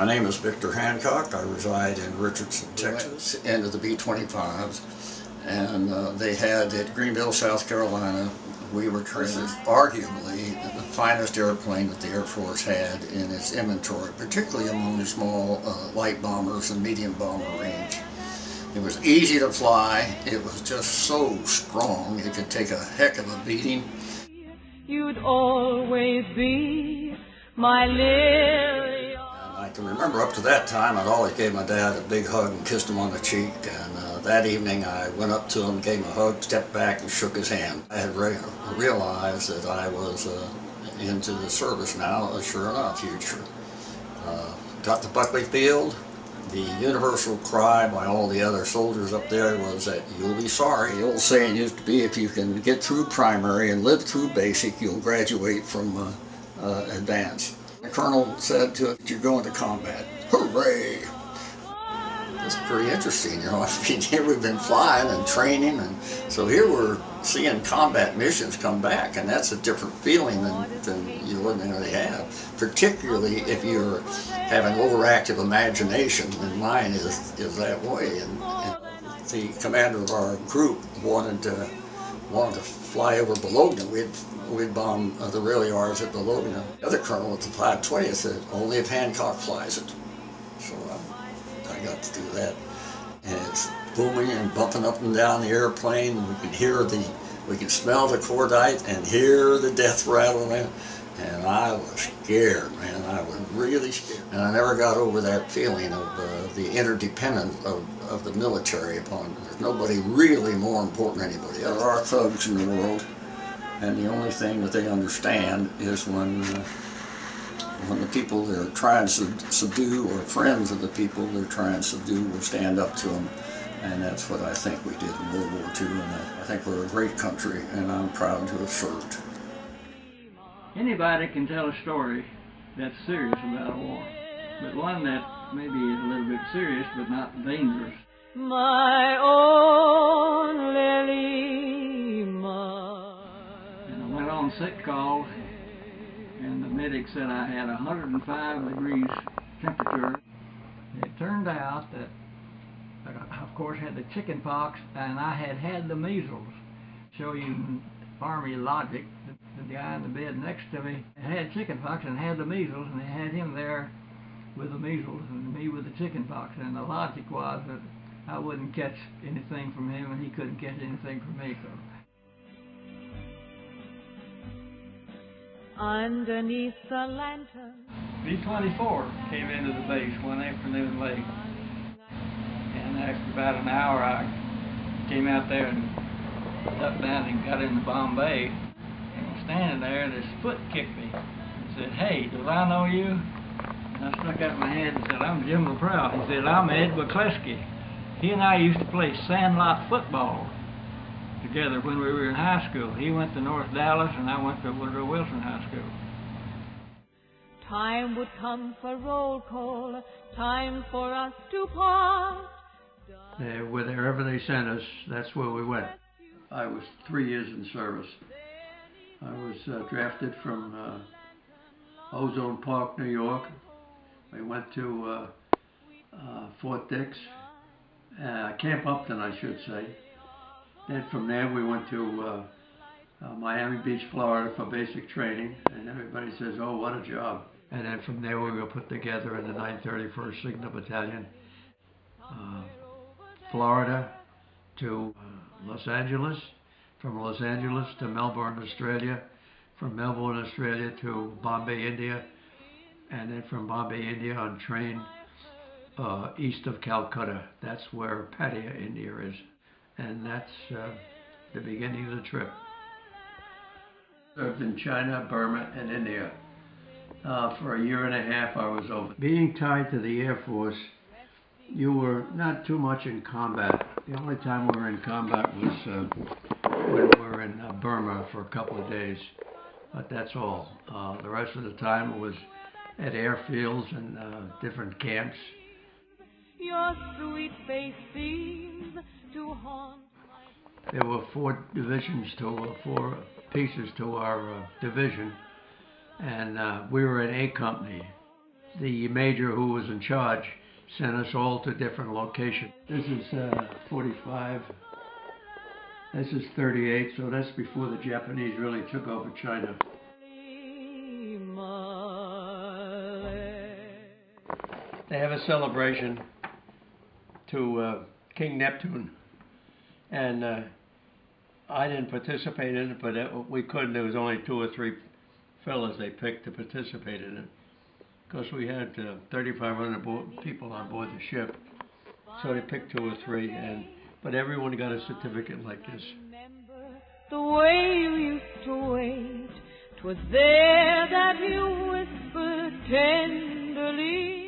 My name is Victor Hancock. I reside in Richardson, Texas, end of the B-25s. And they had at Greenville, South Carolina, we were training arguably the finest airplane that the Air Force had in its inventory, particularly among the small light bombers and medium bomber range. It was easy to fly. It was just so strong. It could take a heck of a beating. You'd always be my lily. I can remember up to that time I'd always gave my dad a big hug and kissed him on the cheek, and that evening I went up to him, gave him a hug, stepped back and shook his hand. I had realized that I was into the service now, sure enough, future. Got to Buckley Field. The universal cry by all the other soldiers up there was that you'll be sorry. The old saying used to be, if you can get through primary and live through basic, you'll graduate from advanced. The colonel said to us, you're going to combat. Hooray! It's pretty interesting, you know. I mean, here we've been flying and training, and so here we're seeing combat missions come back, and that's a different feeling than you ordinarily have, particularly if you're having overactive imagination, and mine is that way. And the commander of our group wanted to fly over Bologna. We'd bombed the rail yards at Bologna. The other colonel at the 520 said, only if Hancock flies it. So I got to do that. And it's booming and bumping up and down the airplane. We could smell the cordite and hear the death rattle. And I was scared, man. I was really scared. And I never got over that feeling of the interdependence of the military upon. There's nobody really more important than anybody else. There are thugs in the world, and the only thing that they understand is when the people they're trying to subdue, or friends of the people they're trying to subdue, will stand up to them. And that's what I think we did in World War II, and I think we're a great country, and I'm proud to have served. Anybody can tell a story that's serious about a war, but one that maybe is a little bit serious but not dangerous. My own Lily Marr. And I went on sick call, and the medic said I had 105 degrees temperature. It turned out that I, of course, had the chicken pox, and I had the measles. Show you Army logic. The guy in the bed next to me had chicken pox and had the measles, and they had him there with the measles and me with the chicken pox. And the logic was that I wouldn't catch anything from him, and he couldn't catch anything from me. So. Underneath the lantern, B-24 came into the base one afternoon late, and after about an hour I came out there and ducked down and got into Bombay. And I was standing there, and his foot kicked me and said, "Hey, do I know you?" And I stuck out my hand and said, "I'm Jim LaPrelle." He said, "I'm Ed McCleskey." He and I used to play sandlot football together when we were in high school. He went to North Dallas, and I went to Woodrow Wilson High School. time would come for roll call, time for us to part. Wherever they sent us, that's where we went. I was 3 years in service. I was drafted from Ozone Park, New York. We went to Fort Dix, Camp Upton, I should say. Then from there we went to Miami Beach, Florida for basic training, and everybody says, "Oh, what a job." And then from there we were put together in the 931st Signal Battalion. Florida to Los Angeles, from Los Angeles to Melbourne, Australia, from Melbourne, Australia to Bombay, India, and then from Bombay, India on train east of Calcutta. That's where Pattaya, India is. And that's the beginning of the trip. Served in China, Burma, and India. For a year and a half I was over. Being tied to the Air Force, you were not too much in combat. The only time we were in combat was when we were in Burma for a couple of days. But that's all. The rest of the time it was at airfields and different camps. Your sweet face seems to haunt. There were four pieces to our division, and we were in A Company. the major who was in charge sent us all to different locations. This is 45. This is 38, so that's before the Japanese really took over China. They have a celebration to King Neptune, and I didn't participate in it, but we couldn't. There was only 2 or 3 fellas they picked to participate in it, because we had 3,500 people on board the ship, so they picked 2 or 3, but everyone got a certificate like this. The way you used to wait, 'twas there that you whispered tenderly.